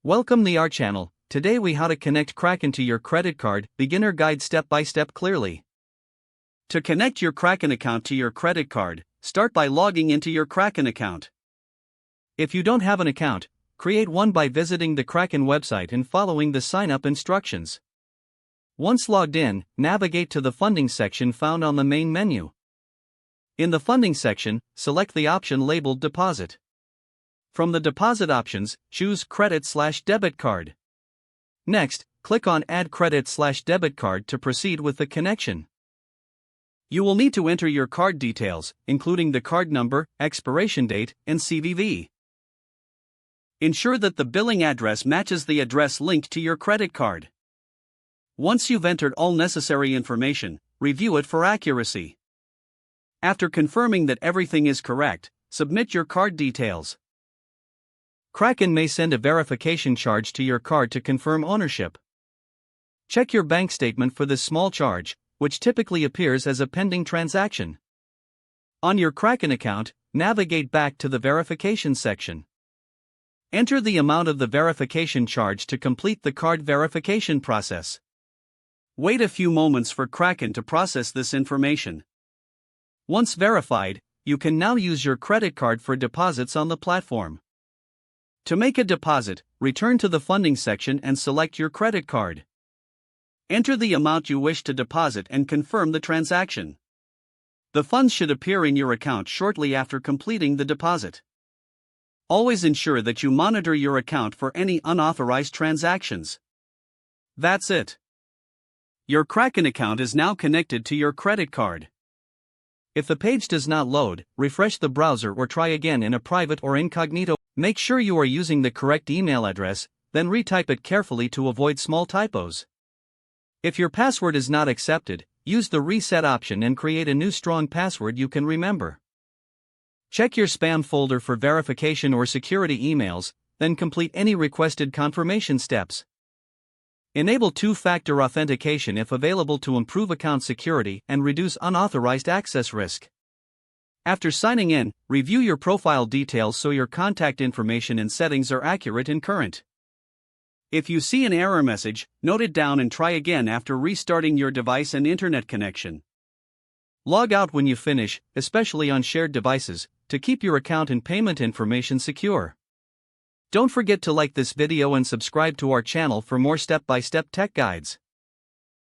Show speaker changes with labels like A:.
A: Welcome to our channel. Today we how to connect Kraken to your credit card, beginner guide step by step clearly. To connect your Kraken account to your credit card, start by logging into your Kraken account. If you don't have an account, create one by visiting the Kraken website and following the sign up instructions. Once logged in, navigate to the funding section found on the main menu. In the funding section, select the option labeled deposit. From the deposit options, choose credit/debit card. Next, click on Add credit/debit card to proceed with the connection. You will need to enter your card details, including the card number, expiration date, and CVV. Ensure that the billing address matches the address linked to your credit card. Once you've entered all necessary information, review it for accuracy. After confirming that everything is correct, submit your card details. Kraken may send a verification charge to your card to confirm ownership. Check your bank statement for this small charge, which typically appears as a pending transaction. On your Kraken account, navigate back to the verification section. Enter the amount of the verification charge to complete the card verification process. Wait a few moments for Kraken to process this information. Once verified, you can now use your credit card for deposits on the platform. To make a deposit, return to the funding section and select your credit card. Enter the amount you wish to deposit and confirm the transaction. The funds should appear in your account shortly after completing the deposit. Always ensure that you monitor your account for any unauthorized transactions. That's it. Your Kraken account is now connected to your credit card. If the page does not load, refresh the browser or try again in a private or incognito. Make sure you are using the correct email address, then retype it carefully to avoid small typos. If your password is not accepted, use the reset option and create a new strong password you can remember. Check your spam folder for verification or security emails, then complete any requested confirmation steps. Enable two-factor authentication if available to improve account security and reduce unauthorized access risk. After signing in, review your profile details so your contact information and settings are accurate and current. If you see an error message, note it down and try again after restarting your device and internet connection. Log out when you finish, especially on shared devices, to keep your account and payment information secure. Don't forget to like this video and subscribe to our channel for more step-by-step tech guides.